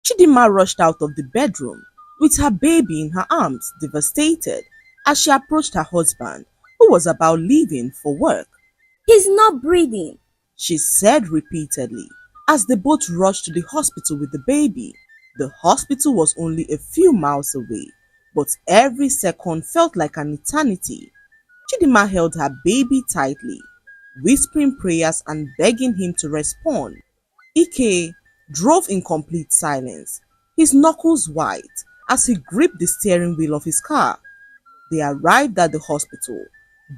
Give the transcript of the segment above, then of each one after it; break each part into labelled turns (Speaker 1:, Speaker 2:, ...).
Speaker 1: Chidinma rushed out of the bedroom with her baby in her arms, devastated, as she approached her husband, who was about leaving for work.
Speaker 2: He's not breathing.
Speaker 1: She said repeatedly as they both rushed to the hospital with the baby. The hospital was only a few miles away, but every second felt like an eternity. Chidinma held her baby tightly, whispering prayers and begging him to respond. Ike drove in complete silence, his knuckles white as he gripped the steering wheel of his car. They arrived at the hospital,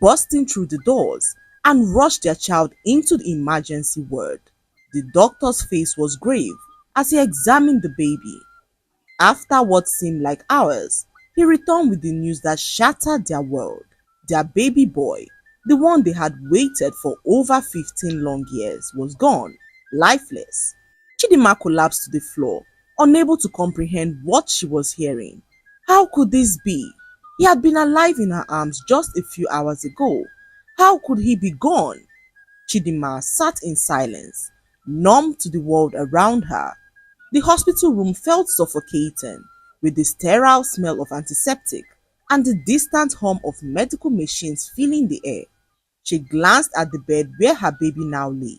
Speaker 1: bursting through the doors, and rushed their child into the emergency ward. The doctor's face was grave as he examined the baby. After what seemed like hours, he returned with the news that shattered their world. Their baby boy, the one they had waited for over 15 long years, was gone, lifeless. Chidinma collapsed to the floor, unable to comprehend what she was hearing. How could this be? He had been alive in her arms just a few hours ago. How could he be gone? Chidinma sat in silence, numb to the world around her. The hospital room felt suffocating, with the sterile smell of antiseptic and the distant hum of medical machines filling the air. She glanced at the bed where her baby now lay,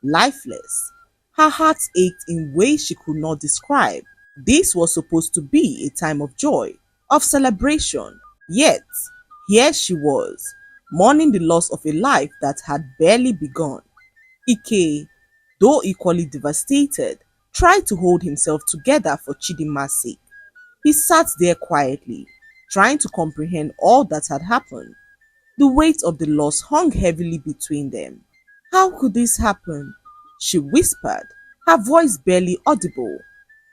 Speaker 1: lifeless. Her heart ached in ways she could not describe. This was supposed to be a time of joy, of celebration. Yet, here she was, mourning the loss of a life that had barely begun. Ike, though equally devastated, tried to hold himself together for Chidinma's sake. He sat there quietly, trying to comprehend all that had happened. The weight of the loss hung heavily between them. How could this happen? She whispered, her voice barely audible.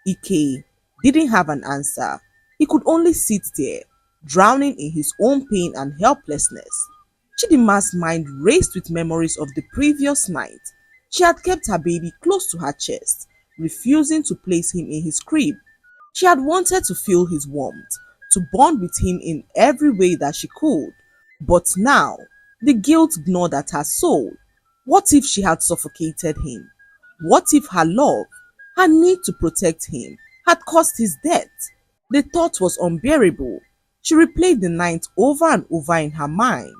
Speaker 1: Ike didn't have an answer. He could only sit there, drowning in his own pain and helplessness. Chidinma's mind raced with memories of the previous night. She had kept her baby close to her chest, refusing to place him in his crib. She had wanted to feel his warmth, to bond with him in every way that she could. But now, the guilt gnawed at her soul. What if she had suffocated him? What if her love, her need to protect him, had caused his death? The thought was unbearable. She replayed the night over and over in her mind,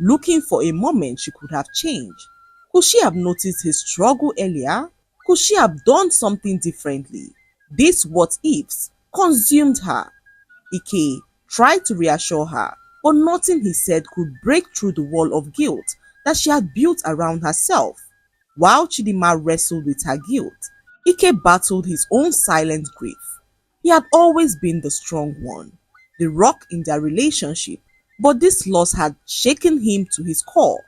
Speaker 1: looking for a moment she could have changed. Could she have noticed his struggle earlier? Could she have done something differently? These what-ifs consumed her. Ike tried to reassure her, but nothing he said could break through the wall of guilt that she had built around herself. While Chidinma wrestled with her guilt, Ike battled his own silent grief. He had always been the strong one, the rock in their relationship, but this loss had shaken him to his core.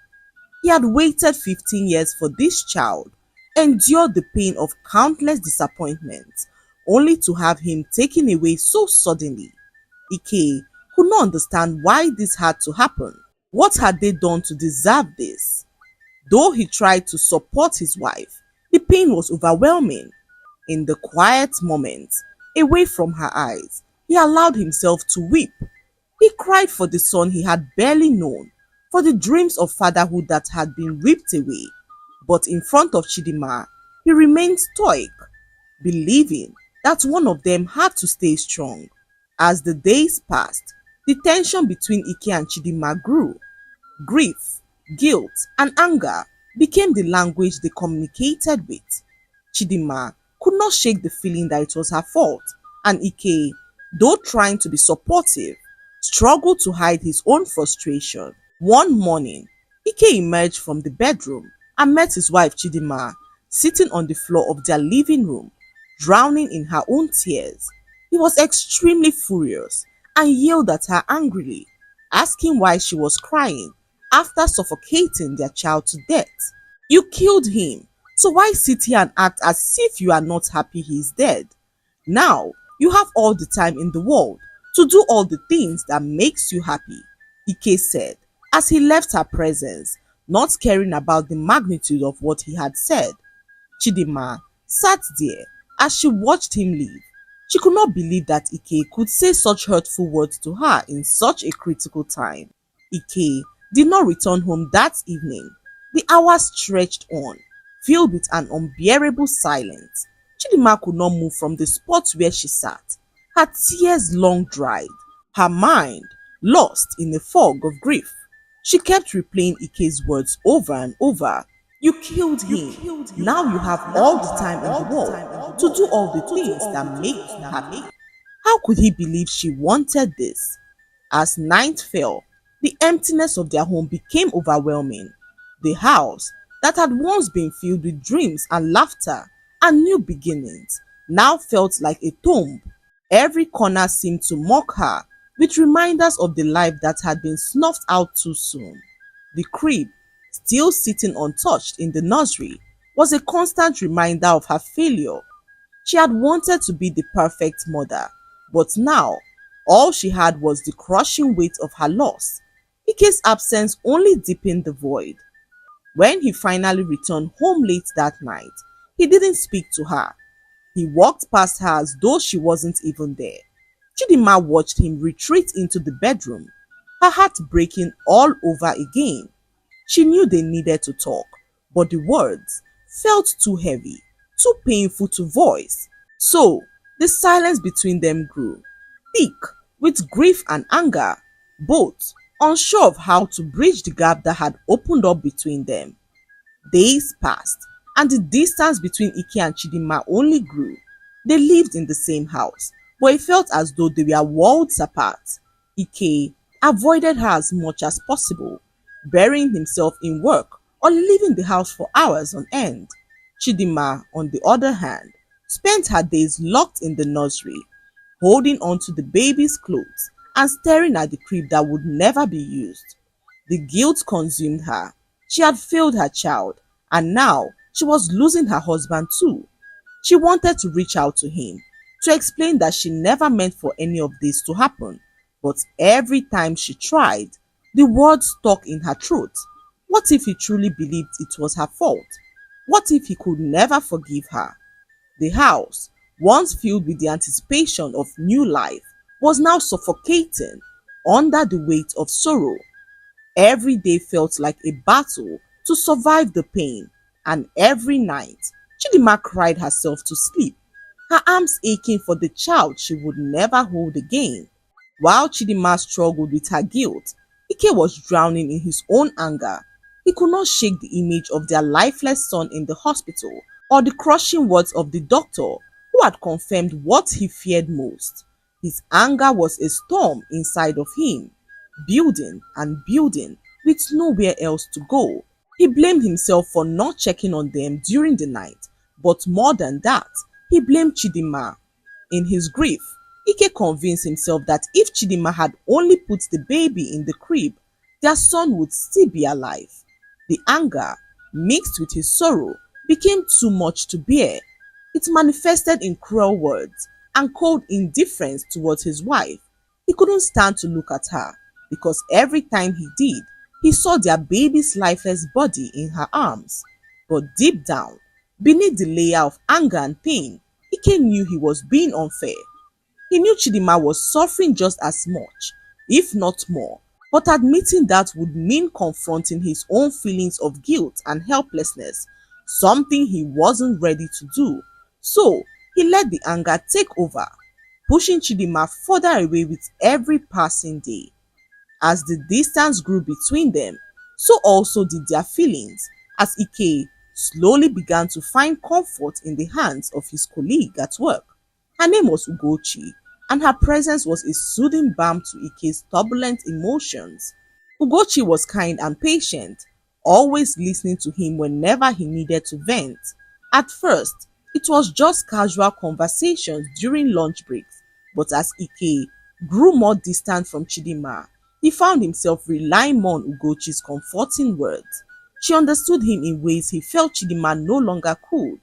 Speaker 1: He had waited 15 years for this child, endured the pain of countless disappointments, only to have him taken away so suddenly. Ike could not understand why this had to happen. What had they done to deserve this? Though he tried to support his wife, the pain was overwhelming. In the quiet moments, away from her eyes, he allowed himself to weep. He cried for the son he had barely known, for the dreams of fatherhood that had been ripped away. But in front of Chidinma, he remained stoic, believing that one of them had to stay strong. As the days passed, the tension between Ike and Chidinma grew. Grief, guilt, and anger became the language they communicated with. Chidinma could not shake the feeling that it was her fault, and Ike, though trying to be supportive, struggled to hide his own frustration. One morning, Ike emerged from the bedroom and met his wife Chidinma sitting on the floor of their living room, drowning in her own tears. He was extremely furious and yelled at her angrily, asking why she was crying after suffocating their child to death. You killed him, so why sit here and act as if you are not happy he is dead? Now, you have all the time in the world to do all the things that makes you happy, Ike said as he left her presence, not caring about the magnitude of what he had said. Chidinma sat there as she watched him leave. She could not believe that Ike could say such hurtful words to her in such a critical time. Ike did not return home that evening. The hours stretched on, filled with an unbearable silence. Chidinma could not move from the spot where she sat. Her tears long dried, her mind lost in a fog of grief. She kept replaying Ike's words over and over. You killed him. Now you have all the time in the world to do all the things that make you happy. How could he believe she wanted this? As night fell, the emptiness of their home became overwhelming. The house that had once been filled with dreams and laughter and new beginnings now felt like a tomb. Every corner seemed to mock her with reminders of the life that had been snuffed out too soon. The crib, still sitting untouched in the nursery, was a constant reminder of her failure. She had wanted to be the perfect mother, but now all she had was the crushing weight of her loss. Ike's absence only deepened the void. When he finally returned home late that night, he didn't speak to her. He walked past her as though she wasn't even there. Chidinma watched him retreat into the bedroom, her heart breaking all over again. She knew they needed to talk, but the words felt too heavy, too painful to voice. So, the silence between them grew, thick with grief and anger, both unsure of how to bridge the gap that had opened up between them. Days passed, and the distance between Ike and Chidinma only grew. They lived in the same house, but it felt as though they were worlds apart. Ike avoided her as much as possible, burying himself in work or leaving the house for hours on end. Chidinma, on the other hand, spent her days locked in the nursery, holding on to the baby's clothes and staring at the crib that would never be used. The guilt consumed her. She had failed her child, and now she was losing her husband too. She wanted to reach out to him, to explain that she never meant for any of this to happen, but every time she tried, the words stuck in her throat. What if he truly believed it was her fault? What if he could never forgive her? The house, once filled with the anticipation of new life, was now suffocating under the weight of sorrow. Every day felt like a battle to survive the pain, and every night Chidinma cried herself to sleep, her arms aching for the child she would never hold again. While Chidinma struggled with her guilt, Ike was drowning in his own anger. He could not shake the image of their lifeless son in the hospital or the crushing words of the doctor who had confirmed what he feared most. His anger was a storm inside of him, building and building with nowhere else to go. He blamed himself for not checking on them during the night, but more than that, he blamed Chidinma. In his grief, Ike convinced himself that if Chidinma had only put the baby in the crib, their son would still be alive. The anger, mixed with his sorrow, became too much to bear. It manifested in cruel words and cold indifference towards his wife. He couldn't stand to look at her, because every time he did, he saw their baby's lifeless body in her arms. But deep down, beneath the layer of anger and pain, Ike knew he was being unfair. He knew Chidinma was suffering just as much, if not more, but admitting that would mean confronting his own feelings of guilt and helplessness, something he wasn't ready to do. So, he let the anger take over, pushing Chidinma further away with every passing day. As the distance grew between them, so also did their feelings, as Ike slowly began to find comfort in the hands of his colleague at work. Her name was Ugochi, and her presence was a soothing balm to Ike's turbulent emotions. Ugochi was kind and patient, always listening to him whenever he needed to vent. At first, it was just casual conversations during lunch breaks, but as Ike grew more distant from Chidinma, he found himself relying more on Ugochi's comforting words. She understood him in ways he felt Chidinma no longer could.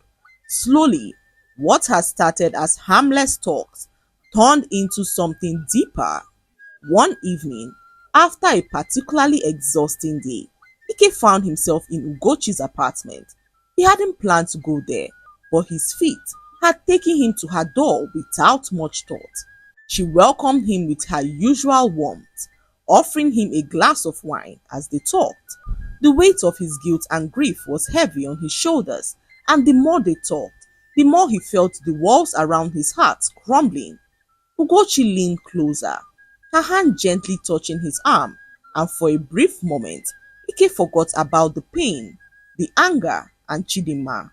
Speaker 1: Slowly, what had started as harmless talks turned into something deeper. One evening, after a particularly exhausting day, Ike found himself in Ugochi's apartment. He hadn't planned to go there, but his feet had taken him to her door without much thought. She welcomed him with her usual warmth, offering him a glass of wine as they talked. The weight of his guilt and grief was heavy on his shoulders, and the more they talked, the more he felt the walls around his heart crumbling. Ugochi leaned closer, her hand gently touching his arm, and for a brief moment, Ike forgot about the pain, the anger, and Chidinma.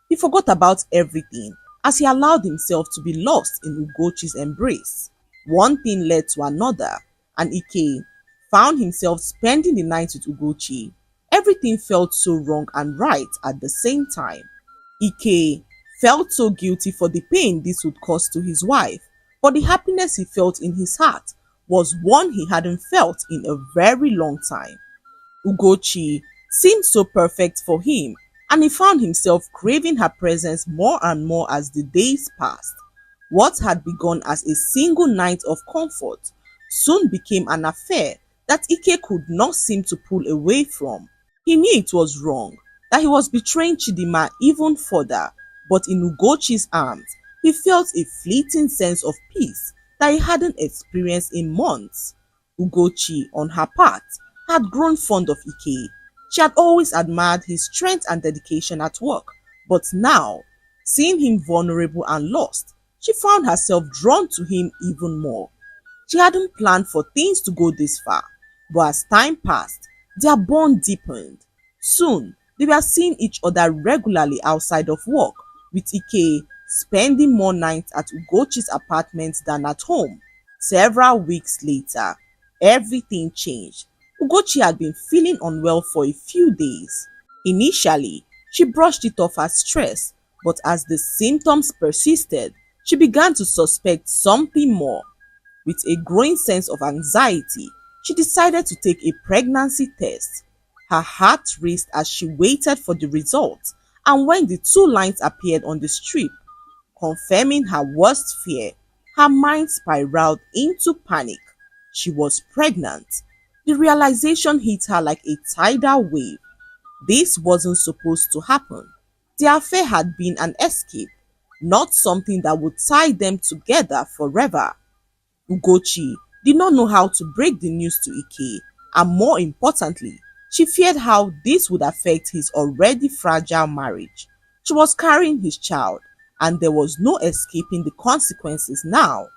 Speaker 1: He forgot about everything as he allowed himself to be lost in Ugochi's embrace. One thing led to another, and Ike found himself spending the night with Ugochi. Everything felt so wrong and right at the same time. Ike felt so guilty for the pain this would cause to his wife, but the happiness he felt in his heart was one he hadn't felt in a very long time. Ugochi seemed so perfect for him, and he found himself craving her presence more and more as the days passed. What had begun as a single night of comfort soon became an affair that Ike could not seem to pull away from. He knew it was wrong, that he was betraying Chidima even further, but in Ugochi's arms, he felt a fleeting sense of peace that he hadn't experienced in months. Ugochi, on her part, had grown fond of Ike. She had always admired his strength and dedication at work, but now, seeing him vulnerable and lost, she found herself drawn to him even more. She hadn't planned for things to go this far, but as time passed, their bond deepened. Soon, they were seeing each other regularly outside of work, with Ike spending more nights at Ugochi's apartment than at home. Several weeks later, everything changed. Ugochi had been feeling unwell for a few days. Initially, she brushed it off as stress, but as the symptoms persisted, she began to suspect something more. With a growing sense of anxiety, she decided to take a pregnancy test. Her heart raced as she waited for the results, and when the two lines appeared on the strip, confirming her worst fear, her mind spiraled into panic. She was pregnant. The realization hit her like a tidal wave. This wasn't supposed to happen. The affair had been an escape, not something that would tie them together forever. Ugochi did not know how to break the news to Ike, and more importantly, she feared how this would affect his already fragile marriage. She was carrying his child, and there was no escaping the consequences now.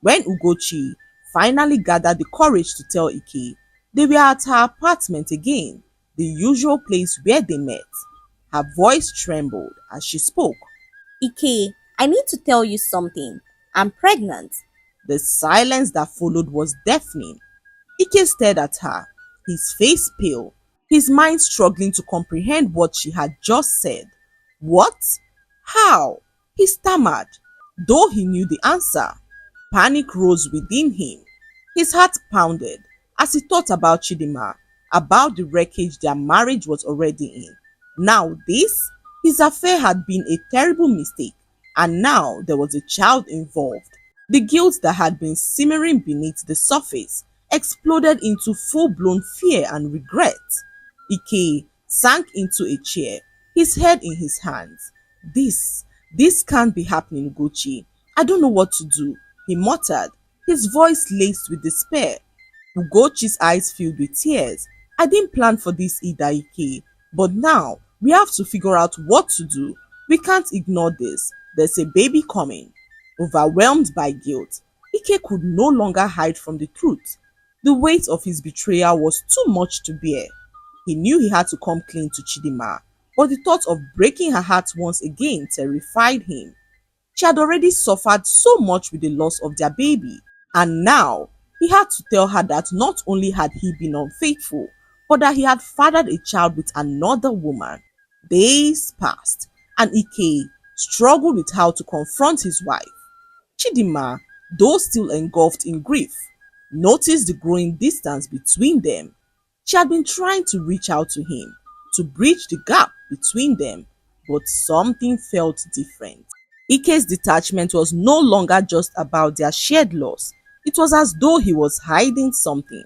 Speaker 1: When Ugochi finally gathered the courage to tell Ike, they were at her apartment again, the usual place where they met. Her voice trembled as she spoke.
Speaker 2: Ike, I need to tell you something. I'm pregnant.
Speaker 1: The silence that followed was deafening. Ike stared at her, his face pale, his mind struggling to comprehend what she had just said. What? How? He stammered, though he knew the answer. Panic rose within him. His heart pounded as he thought about Chidima, about the wreckage their marriage was already in. Now this, his affair had been a terrible mistake, and now there was a child involved. The guilt that had been simmering beneath the surface exploded into full-blown fear and regret. Ike sank into a chair, his head in his hands. This can't be happening, Ugochi. I don't know what to do, he muttered, his voice laced with despair. Ugochi's eyes filled with tears. I didn't plan for this either, Ike, but now we have to figure out what to do. We can't ignore this. There's a baby coming. Overwhelmed by guilt, Ike could no longer hide from the truth. The weight of his betrayal was too much to bear. He knew he had to come clean to Chidima, but the thought of breaking her heart once again terrified him. She had already suffered so much with the loss of their baby, and now he had to tell her that not only had he been unfaithful, but that he had fathered a child with another woman. Days passed, and Ike struggled with how to confront his wife. Chidima, though still engulfed in grief, noticed the growing distance between them. She had been trying to reach out to him, to bridge the gap between them, but something felt different. Ike's detachment was no longer just about their shared loss. It was as though he was hiding something.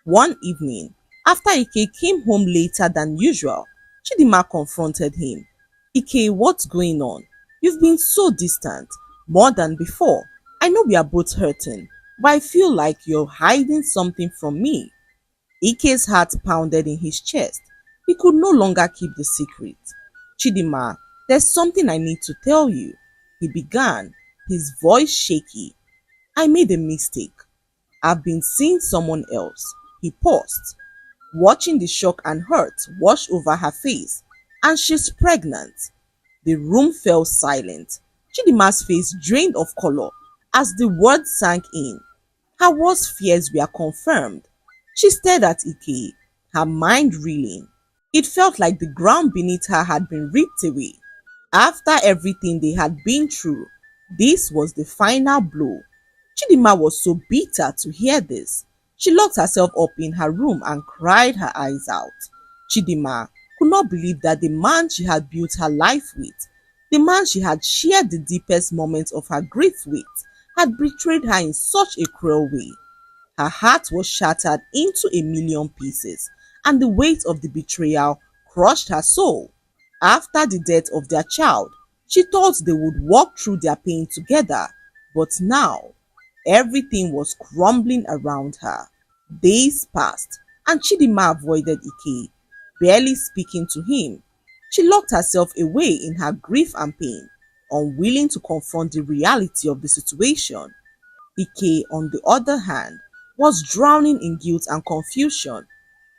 Speaker 1: One evening, after Ike came home later than usual, Chidima confronted him. Ike, what's going on? You've been so distant, more than before. I know we are both hurting, but I feel like you're hiding something from me. Ike's heart pounded in his chest. He could no longer keep the secret. Chidima There's something I need to tell you, he began, his voice shaky. I made a mistake. I've been seeing someone else. He paused, watching the shock and hurt wash over her face. And she's pregnant. The room fell silent. Chidima's face drained of color as the words sank in. Her worst fears were confirmed. She stared at Ike, her mind reeling. It felt like the ground beneath her had been ripped away. After everything they had been through, this was the final blow. Chidima was so bitter to hear this. She locked herself up in her room and cried her eyes out. Chidima could not believe that the man she had built her life with, the man she had shared the deepest moments of her grief with, had betrayed her in such a cruel way. Her heart was shattered into a million pieces, and the weight of the betrayal crushed her soul. After the death of their child, she thought they would walk through their pain together, but now everything was crumbling around her. Days passed, and Chidima avoided Ike, barely speaking to him. She locked herself away in her grief and pain, unwilling to confront the reality of the situation. Ike, on the other hand, was drowning in guilt and confusion.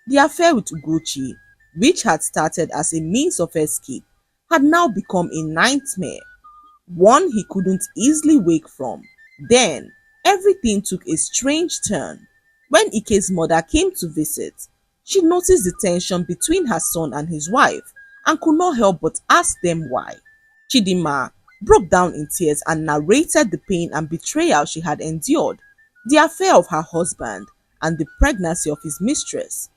Speaker 1: The affair with Ugochi, which had started as a means of escape, had now become a nightmare, one he couldn't easily wake from. Then, everything took a strange turn. When Ike's mother came to visit, she noticed the tension between her son and his wife and could not help but ask them why. Chidima broke down in tears and narrated the pain and betrayal she had endured, the affair of her husband, and the pregnancy of his mistress.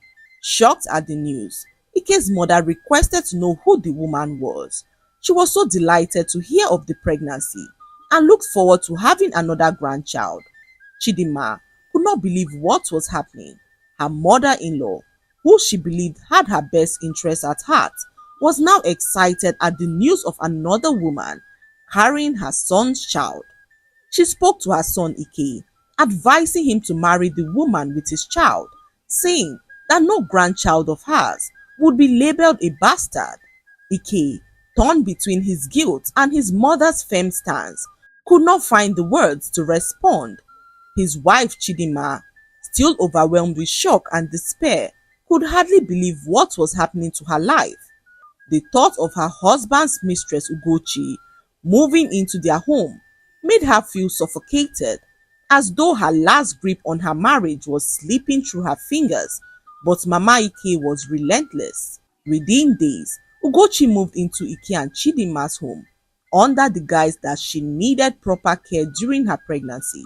Speaker 1: Shocked at the news, Ike's mother requested to know who the woman was. She was so delighted to hear of the pregnancy and looked forward to having another grandchild. Chidima could not believe what was happening. Her mother-in-law, who she believed had her best interests at heart, was now excited at the news of another woman carrying her son's child. She spoke to her son Ike, advising him to marry the woman with his child, saying that no grandchild of hers would be labeled a bastard. Ike, torn between his guilt and his mother's firm stance, could not find the words to respond. His wife Chidima, still overwhelmed with shock and despair, could hardly believe what was happening to her life. The thought of her husband's mistress Ugochi moving into their home made her feel suffocated, as though her last grip on her marriage was slipping through her fingers. But Mama Ike was relentless. Within days, Ugochi moved into Ike and Chidima's home under the guise that she needed proper care during her pregnancy.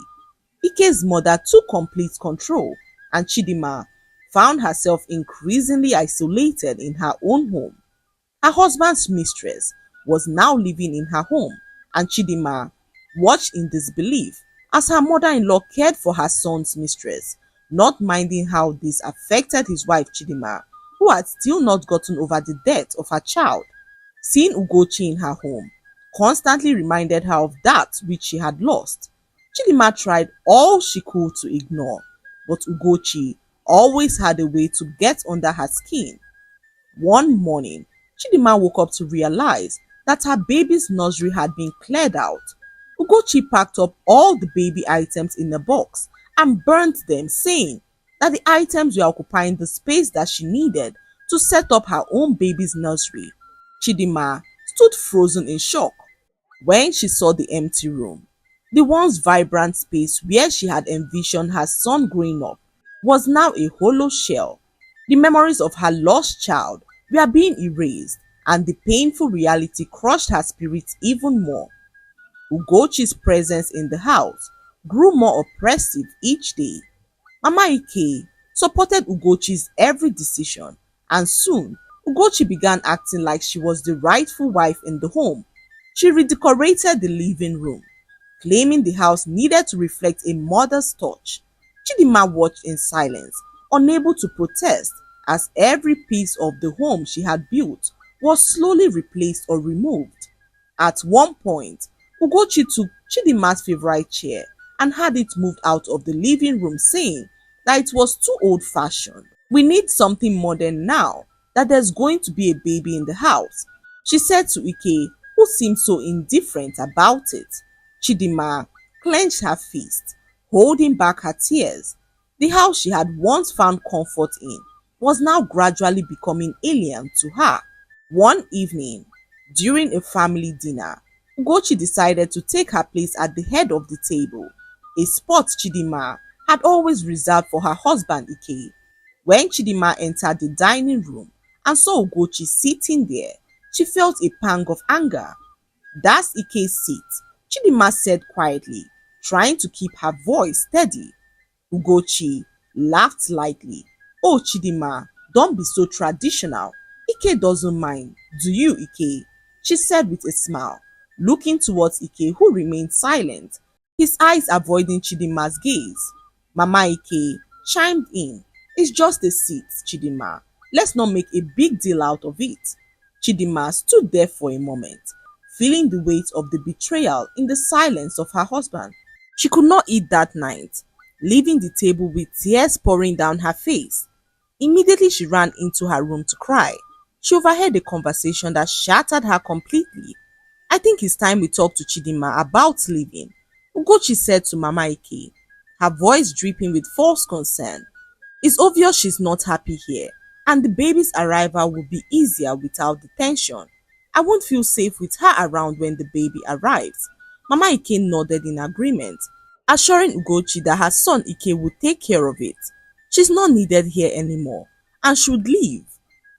Speaker 1: Ike's mother took complete control, and Chidima found herself increasingly isolated in her own home. Her husband's mistress was now living in her home, and Chidima watched in disbelief as her mother-in-law cared for her son's mistress, not minding how this affected his wife Chidima, who had still not gotten over the death of her child. Seeing Ugochi in her home constantly reminded her of that which she had lost. Chidima tried all she could to ignore, but Ugochi always had a way to get under her skin. One morning, Chidima woke up to realize that her baby's nursery had been cleared out. Ugochi packed up all the baby items in a box and burnt them, saying that the items were occupying the space that she needed to set up her own baby's nursery. Chidima stood frozen in shock when she saw the empty room. The once vibrant space where she had envisioned her son growing up was now a hollow shell. The memories of her lost child were being erased, and the painful reality crushed her spirit even more. Ugochi's presence in the house grew more oppressive each day. Mama Ike supported Ugochi's every decision, and soon Ugochi began acting like she was the rightful wife in the home. She redecorated the living room, claiming the house needed to reflect a mother's touch. Chidima watched in silence, unable to protest, as every piece of the home she had built was slowly replaced or removed. At one point, Ugochi took Chidima's favorite chair and had it moved out of the living room, saying that it was too old-fashioned. We need something modern now that there's going to be a baby in the house. she said to Ike, who seemed so indifferent about it. Chidima clenched her fist, holding back her tears. The house she had once found comfort in was now gradually becoming alien to her. One evening, during a family dinner, Ugochi decided to take her place at the head of the table, a spot Chidima had always reserved for her husband Ike. When Chidima entered the dining room and saw Ugochi sitting there, she felt a pang of anger. "That's Ike's seat," Chidima said quietly, trying to keep her voice steady. Ugochi laughed lightly. "Oh, Chidima, don't be so traditional. Ike doesn't mind, do you, Ike?" she said with a smile, looking towards Ike, who remained silent, his eyes avoiding Chidima's gaze. Mama Ike chimed in. "It's just a seat, Chidima. Let's not make a big deal out of it." Chidima stood there for a moment, feeling the weight of the betrayal in the silence of her husband. She could not eat that night, leaving the table with tears pouring down her face. Immediately she ran into her room to cry. She overheard a conversation that shattered her completely. "I think it's time we talk to Chidima about leaving," Ugochi said to Mama Ike, her voice dripping with false concern. "It's obvious she's not happy here, and the baby's arrival will be easier without the tension. I won't feel safe with her around when the baby arrives." Mama Ike nodded in agreement, assuring Ugochi that her son Ike would take care of it. "She's not needed here anymore and should leave,"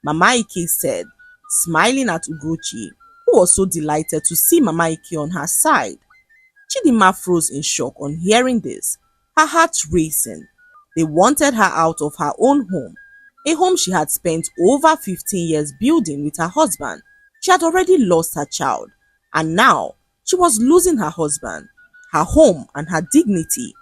Speaker 1: Mama Ike said, smiling at Ugochi, who was so delighted to see Mama Ike on her side. Chidima froze in shock on hearing this, her heart racing. They wanted her out of her own home, a home she had spent over 15 years building with her husband. She had already lost her child, and now she was losing her husband, her home, and her dignity.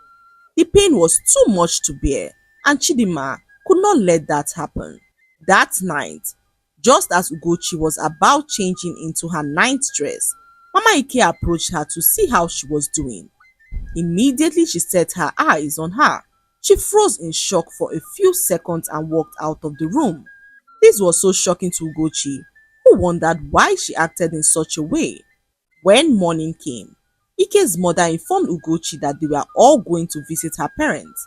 Speaker 1: The pain was too much to bear, and Chidima could not let that happen. That night, just as Ugochi was about changing into her night dress, Mama Ike approached her to see how she was doing. Immediately she set her eyes on her. She froze in shock for a few seconds and walked out of the room. This was so shocking to Ugochi, who wondered why she acted in such a way. When morning came, Ike's mother informed Ugochi that they were all going to visit her parents.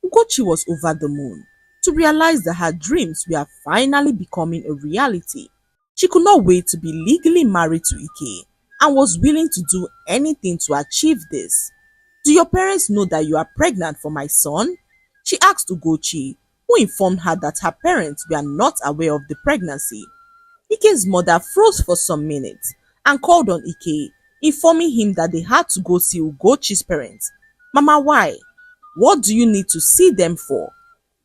Speaker 1: Ugochi was over the moon to realize that her dreams were finally becoming a reality. She could not wait to be legally married to Ike and was willing to do anything to achieve this. "Do your parents know that you are pregnant for my son?" she asked Ugochi, who informed her that her parents were not aware of the pregnancy. Ike's mother froze for some minutes and called on Ike, informing him that they had to go see Ugochi's parents. "Mama, why? What do you need to see them for?"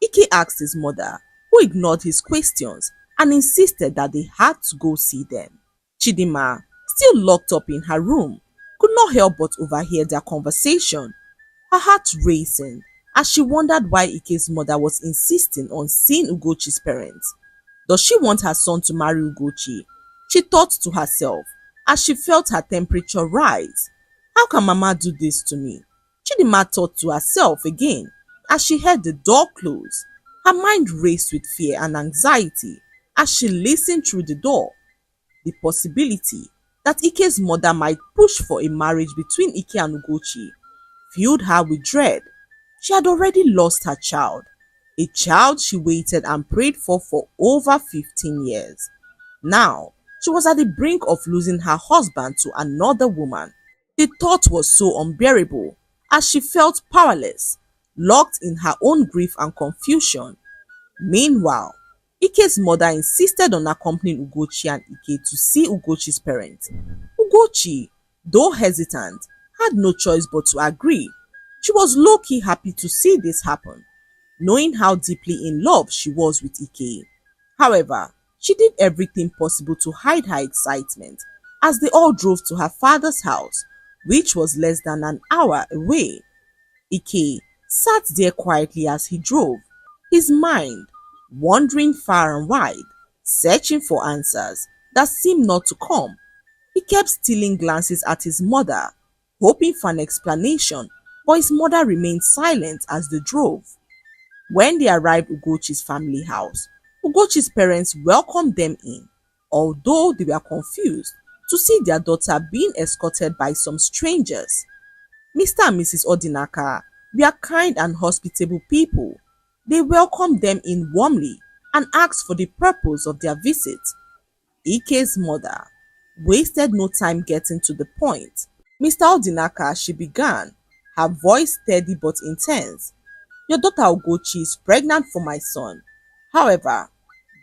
Speaker 1: Ike asked his mother, who ignored his questions and insisted that they had to go see them. Chidima, still locked up in her room, could not help but overhear their conversation, her heart racing as she wondered why Ike's mother was insisting on seeing Ugochi's parents. Does she want her son to marry Ugochi? She thought to herself as she felt her temperature rise. How can Mama do this to me? Chidima thought to herself again as she heard the door close. Her mind raced with fear and anxiety as she listened through the door. The possibility that Ike's mother might push for a marriage between Ike and Ugochi filled her with dread. She had already lost her child, a child she waited and prayed for over 15 years. Now, she was at the brink of losing her husband to another woman. The thought was so unbearable as she felt powerless, locked in her own grief and confusion. Meanwhile, Ike's mother insisted on accompanying Ugochi and Ike to see Ugochi's parents. Ugochi, though hesitant, had no choice but to agree. She was low-key happy to see this happen, knowing how deeply in love she was with Ike. However, she did everything possible to hide her excitement as they all drove to her father's house, which was less than an hour away. Ike sat there quietly as he drove, his mind wandering far and wide, searching for answers that seemed not to come. He kept stealing glances at his mother, hoping for an explanation, but his mother remained silent as they drove. When they arrived at Ugochi's family house, Ugochi's parents welcomed them in. although they were confused to see their daughter being escorted by some strangers. Mr. and Mrs. Odinaka were kind and hospitable people. They welcomed them in warmly and asked for the purpose of their visit. Ike's mother wasted no time getting to the point. Mr. Odinaka, she began, her voice steady but intense. Your daughter Ugochi is pregnant for my son. However,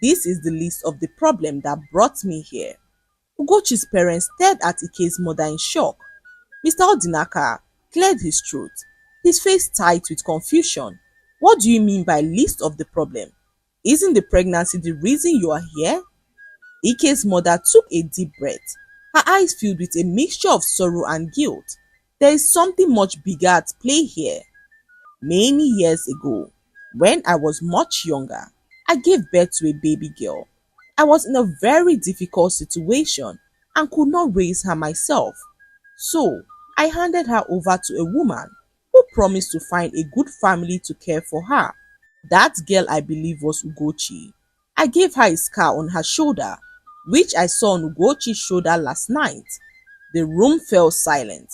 Speaker 1: this is the list of the problem that brought me here. Ugochi's parents stared at Ike's mother in shock. Mr. Odinaka cleared his throat, his face tight with confusion. What do you mean by list of the problem? Isn't the pregnancy the reason you are here? Ike's mother took a deep breath, her eyes filled with a mixture of sorrow and guilt. There is something much bigger at play here. Many years ago, when I was much younger, I gave birth to a baby girl. I was in a very difficult situation and could not raise her myself. So, I handed her over to a woman who promised to find a good family to care for her. That girl, I believe, was Ugochi. I gave her a scar on her shoulder, which I saw on Ugochi's shoulder last night. The room fell silent.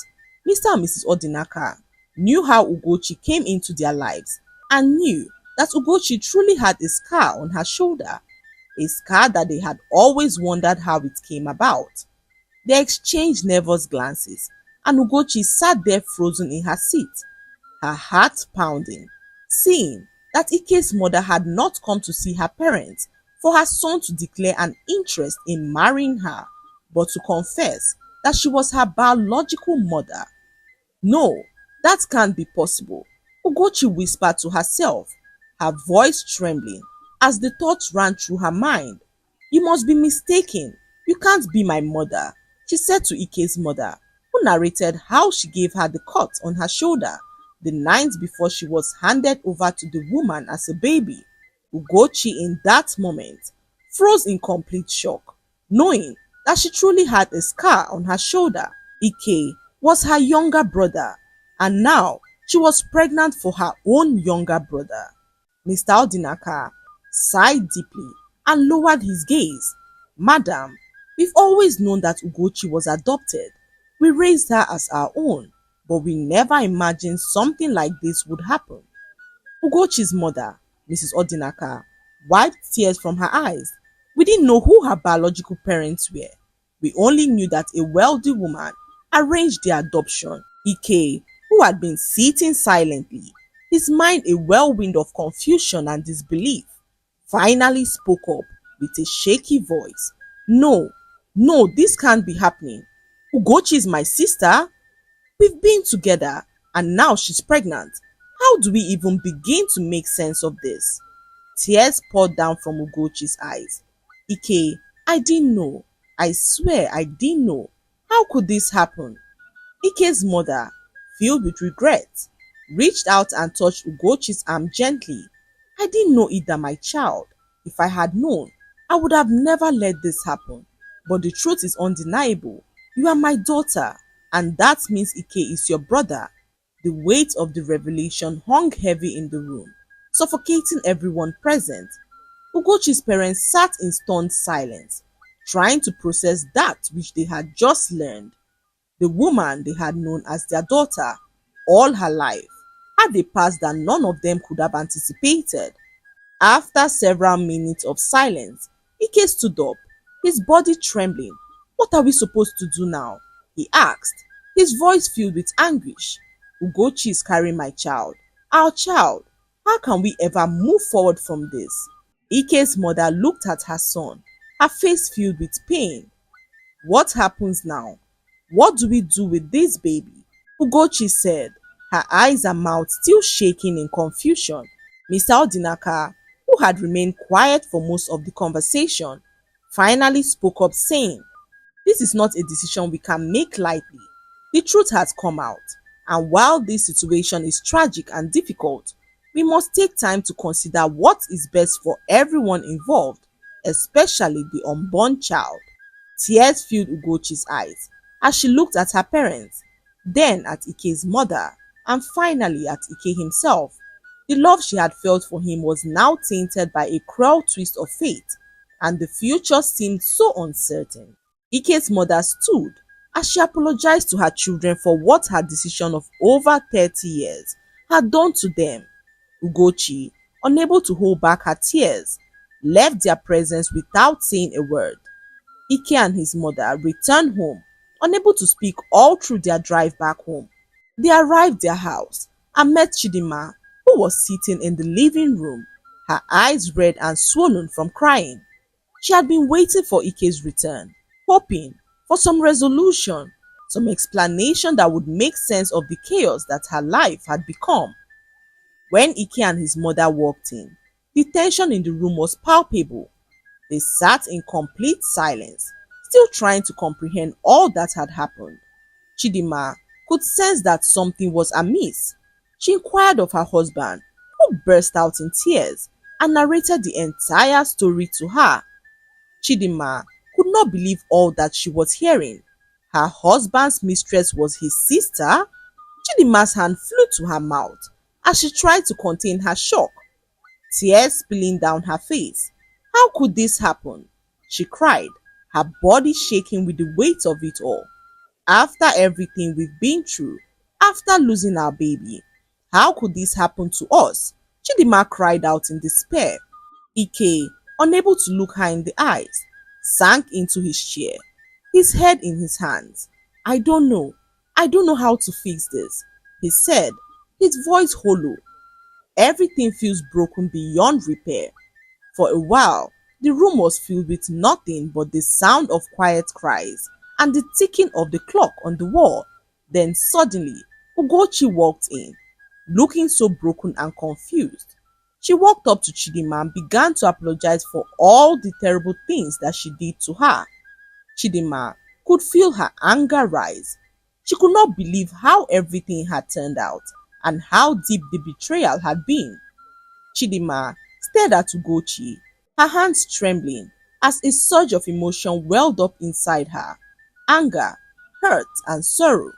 Speaker 1: Mr. and Mrs. Odinaka knew how Ugochi came into their lives and knew that Ugochi truly had a scar on her shoulder, a scar that they had always wondered how it came about. They exchanged nervous glances, and Ugochi sat there frozen in her seat, her heart pounding, seeing that Ike's mother had not come to see her parents for her son to declare an interest in marrying her, but to confess that she was her biological mother. No, that can't be possible, Ugochi whispered to herself, her voice trembling as the thoughts ran through her mind. You must be mistaken. You can't be my mother, she said to Ike's mother, who narrated how she gave her the cut on her shoulder the night before she was handed over to the woman as a baby. Ugochi in that moment froze in complete shock, knowing that she truly had a scar on her shoulder. Ike was her younger brother, and now she was pregnant for her own younger brother. Mr. Odinaka sighed deeply and lowered his gaze. Madam, we've always known that Ugochi was adopted. We raised her as our own, but we never imagined something like this would happen. Ugochi's mother, Mrs. Odinaka, wiped tears from her eyes. We didn't know who her biological parents were. We only knew that a wealthy woman arranged the adoption. Ike, who had been sitting silently, his mind a whirlwind of confusion and disbelief, finally spoke up with a shaky voice. No, no, this can't be happening. Ugochi is my sister. We've been together and now she's pregnant. How do we even begin to make sense of this? Tears poured down from Ugochi's eyes. Ike, I didn't know. I swear I didn't know. How could this happen? Ike's mother, filled with regret, reached out and touched Ugochi's arm gently. I didn't know either, my child. If I had known, I would have never let this happen. But the truth is undeniable. You are my daughter, and that means Ike is your brother. The weight of the revelation hung heavy in the room, suffocating everyone present. Ugochi's parents sat in stunned silence, trying to process that which they had just learned. The woman they had known as their daughter all her life had a past that none of them could have anticipated. After several minutes of silence, Ike stood up, his body trembling. What are we supposed to do now? He asked, his voice filled with anguish. Ugochi is carrying my child, our child. How can we ever move forward from this? Ike's mother looked at her son, her face filled with pain. What happens now? What do we do with this baby? Ugochi said, her eyes and mouth still shaking in confusion. Mr. Odinaka, who had remained quiet for most of the conversation, finally spoke up saying, this is not a decision we can make lightly. The truth has come out, and while this situation is tragic and difficult, we must take time to consider what is best for everyone involved, especially the unborn child. Tears filled Ugochi's eyes as she looked at her parents, then at Ike's mother, and finally at Ike himself. The love she had felt for him was now tainted by a cruel twist of fate, and the future seemed so uncertain. Ike's mother stood as she apologized to her children for what her decision of over 30 years had done to them. Ugochi, unable to hold back her tears, left their presence without saying a word. Ike and his mother returned home, unable to speak all through their drive back home. They arrived their house and met Chidima, who was sitting in the living room, her eyes red and swollen from crying. She had been waiting for Ike's return, hoping for some resolution, some explanation that would make sense of the chaos that her life had become. When Ike and his mother walked in, the tension in the room was palpable. They sat in complete silence, still trying to comprehend all that had happened. Chidima could sense that something was amiss. She inquired of her husband, who burst out in tears and narrated the entire story to her. Chidima could not believe all that she was hearing. Her husband's mistress was his sister? Chidima's hand flew to her mouth as she tried to contain her shock, tears spilling down her face. How could this happen? She cried, her body shaking with the weight of it all. After everything we've been through, after losing our baby, how could this happen to us? Chidima cried out in despair. Ike, unable to look her in the eyes, sank into his chair, his head in his hands. I don't know. I don't know how to fix this, he said, his voice hollow. Everything feels broken beyond repair. For a while, the room was filled with nothing but the sound of quiet cries and the ticking of the clock on the wall. Then suddenly, Ugochi walked in, looking so broken and confused. She walked up to Chidima and began to apologize for all the terrible things that she did to her. Chidima could feel her anger rise. She could not believe how everything had turned out and how deep the betrayal had been. Chidima stared at Ugochi, her hands trembling as a surge of emotion welled up inside her. Anger, hurt, and sorrow.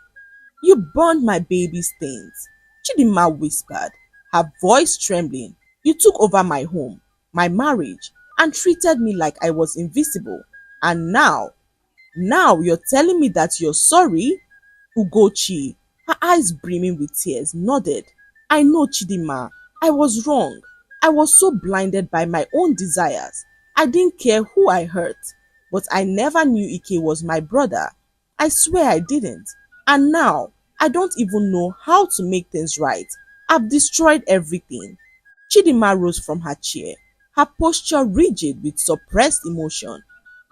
Speaker 1: You burned my baby's things, Chidima whispered, her voice trembling. You took over my home, my marriage, and treated me like I was invisible. And now you're telling me that you're sorry? Ugochi, her eyes brimming with tears, nodded. I know, Chidima. I was wrong. I was so blinded by my own desires. I didn't care who I hurt. But I never knew Ike was my brother. I swear I didn't. And now, I don't even know how to make things right. I've destroyed everything. Chidima rose from her chair, her posture rigid with suppressed emotion.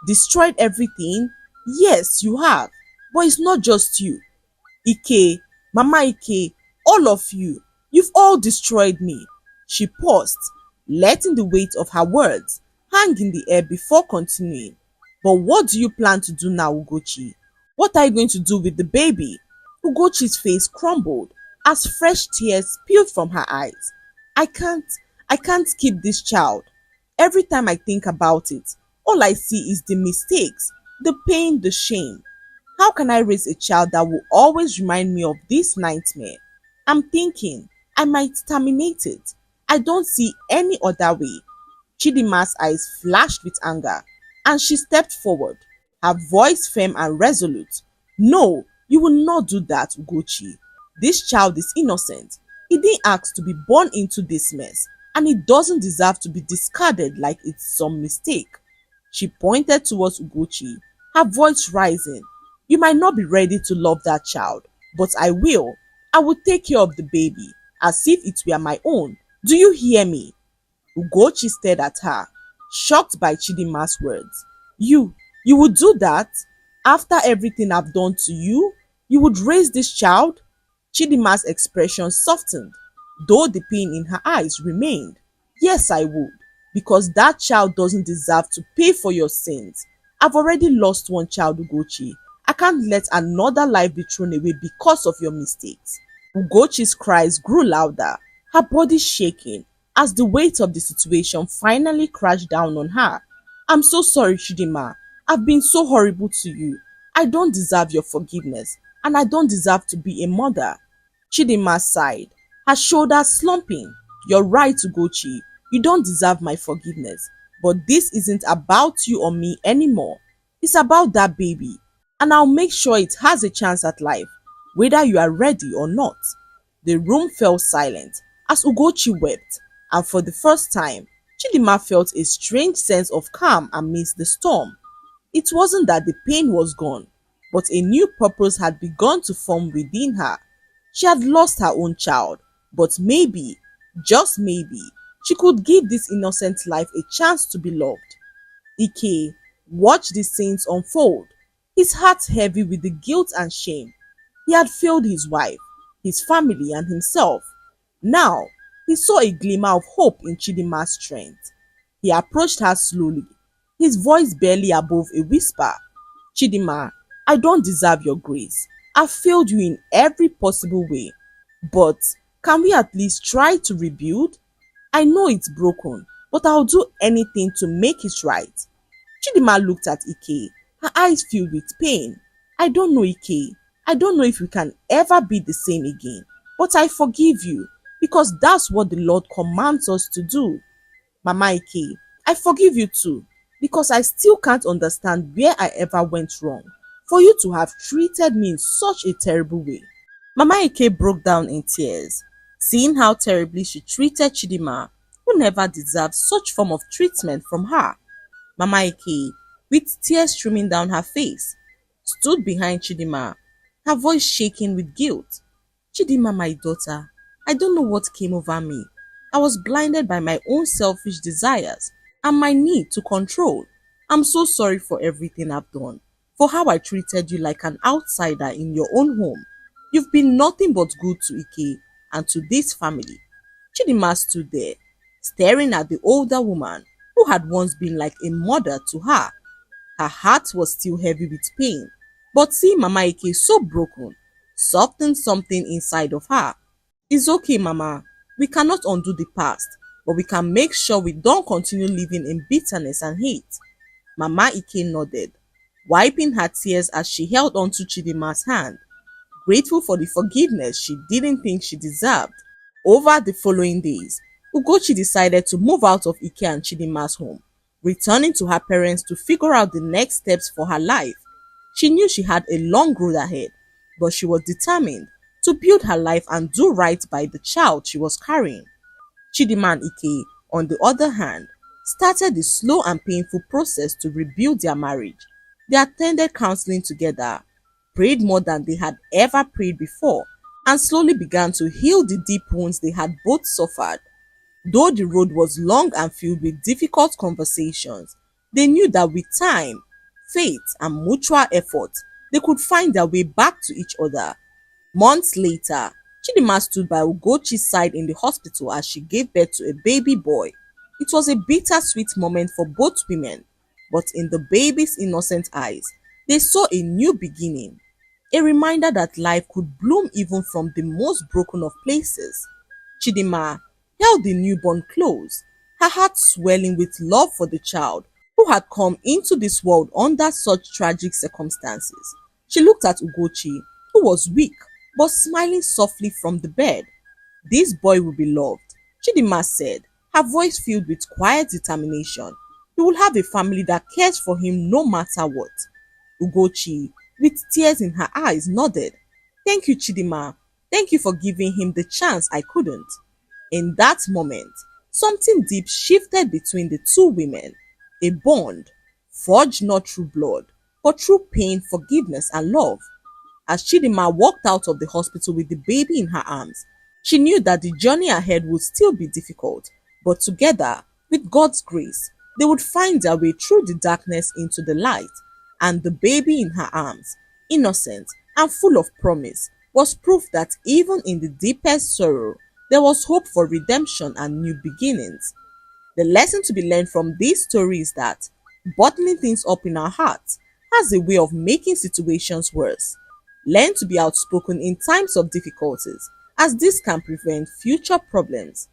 Speaker 1: Destroyed everything? Yes, you have. But it's not just you. Ike, Mama Ike, all of you, you've all destroyed me. She paused, letting the weight of her words hang in the air before continuing. But what do you plan to do now, Ugochi? What are you going to do with the baby? Ugochi's face crumbled as fresh tears spilled from her eyes. I can't keep this child. Every time I think about it, all I see is the mistakes, the pain, the shame. How can I raise a child that will always remind me of this nightmare? I'm thinking I might terminate it. I don't see any other way. Chidima's eyes flashed with anger, and she stepped forward, her voice firm and resolute. No, you will not do that, Ugochi. This child is innocent. He didn't ask to be born into this mess, and he doesn't deserve to be discarded like it's some mistake. She pointed towards Ugochi, her voice rising. You might not be ready to love that child, but I will. I will take care of the baby, as if it were my own. Do you hear me? Ugochi stared at her, shocked by Chidima's words. You would do that? After everything I've done to you? You would raise this child? Chidima's expression softened, though the pain in her eyes remained. Yes, I would, because that child doesn't deserve to pay for your sins. I've already lost one child, Ugochi. I can't let another life be thrown away because of your mistakes. Ugochi's cries grew louder, her body shaking, as the weight of the situation finally crashed down on her. I'm so sorry, Chidima. I've been so horrible to you. I don't deserve your forgiveness, and I don't deserve to be a mother. Chidima sighed, her shoulders slumping. You're right, Ugochi. You don't deserve my forgiveness, But this isn't about you or me anymore. It's about that baby. And I'll make sure it has a chance at life, whether you are ready or not. The room fell silent as Ugochi wept, and for the first time, Chidima felt a strange sense of calm amidst the storm. It wasn't that the pain was gone, but a new purpose had begun to form within her. She had lost her own child, but maybe, just maybe, she could give this innocent life a chance to be loved. Ike watched the scenes unfold, his heart heavy with the guilt and shame. He had failed his wife, his family, and himself. Now, he saw a glimmer of hope in Chidima's strength. He approached her slowly, his voice barely above a whisper. Chidima, I don't deserve your grace. I've failed you in every possible way. But can we at least try to rebuild? I know it's broken, but I'll do anything to make it right. Chidima looked at Ike, her eyes filled with pain. I don't know, Ike. I don't know if we can ever be the same again. But I forgive you because that's what the Lord commands us to do. Mama Ike, I forgive you too because I still can't understand where I ever went wrong for you to have treated me in such a terrible way. Mama Ike broke down in tears, seeing how terribly she treated Chidima, who never deserved such form of treatment from her. Mama Ike, with tears streaming down her face, stood behind Chidima, her voice shaking with guilt. Chidima, my daughter, I don't know what came over me. I was blinded by my own selfish desires and my need to control. I'm so sorry for everything I've done, for how I treated you like an outsider in your own home. You've been nothing but good to Ike and to this family. Chidima stood there, staring at the older woman who had once been like a mother to her. Her heart was still heavy with pain, but seeing Mama Ike so broken softened something inside of her. It's okay, Mama. We cannot undo the past, but we can make sure we don't continue living in bitterness and hate. Mama Ike nodded, wiping her tears as she held onto Chidima's hand, grateful for the forgiveness she didn't think she deserved. Over the following days, Ugochi decided to move out of Ike and Chidima's home, returning to her parents to figure out the next steps for her life. She knew she had a long road ahead, but she was determined to build her life and do right by the child she was carrying. Chidima and Ike, on the other hand, started the slow and painful process to rebuild their marriage. They attended counseling together, prayed more than they had ever prayed before, and slowly began to heal the deep wounds they had both suffered. Though the road was long and filled with difficult conversations, they knew that with time, faith, and mutual effort, they could find their way back to each other. Months later, Chidima stood by Ugochi's side in the hospital as she gave birth to a baby boy. It was a bittersweet moment for both women, but in the baby's innocent eyes, they saw a new beginning, a reminder that life could bloom even from the most broken of places. Chidima held the newborn close, her heart swelling with love for the child who had come into this world under such tragic circumstances. She looked at Ugochi, who was weak but smiling softly from the bed. This boy will be loved, Chidima said, her voice filled with quiet determination. He will have a family that cares for him no matter what. Ugochi, with tears in her eyes, nodded. Thank you, Chidima. Thank you for giving him the chance I couldn't. In that moment, something deep shifted between the two women. A bond, forged not through blood, but through pain, forgiveness, and love. As Chidima walked out of the hospital with the baby in her arms, she knew that the journey ahead would still be difficult, but together, with God's grace, they would find their way through the darkness into the light, and the baby in her arms, innocent and full of promise, was proof that even in the deepest sorrow, there was hope for redemption and new beginnings. The lesson to be learned from this story is that bottling things up in our hearts has a way of making situations worse. Learn to be outspoken in times of difficulties, as this can prevent future problems.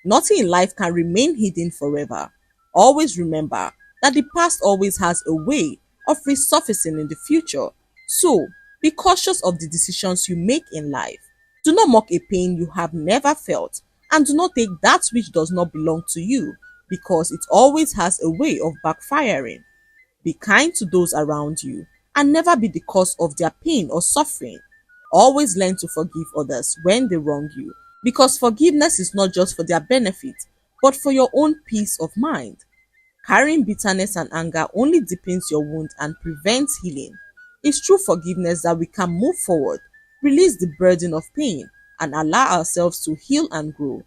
Speaker 1: Nothing in life can remain hidden forever. Always remember that the past always has a way of resurfacing in the future. So, be cautious of the decisions you make in life. Do not mock a pain you have never felt, and do not take that which does not belong to you because it always has a way of backfiring. Be kind to those around you and never be the cause of their pain or suffering. Always learn to forgive others when they wrong you because forgiveness is not just for their benefit but for your own peace of mind. Carrying bitterness and anger only deepens your wound and prevents healing. It's through forgiveness that we can move forward, release the burden of pain, and allow ourselves to heal and grow.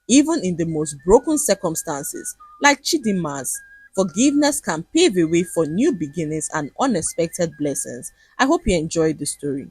Speaker 1: Even in the most broken circumstances, like Chidinma's, forgiveness can pave a way for new beginnings and unexpected blessings. I hope you enjoyed the story.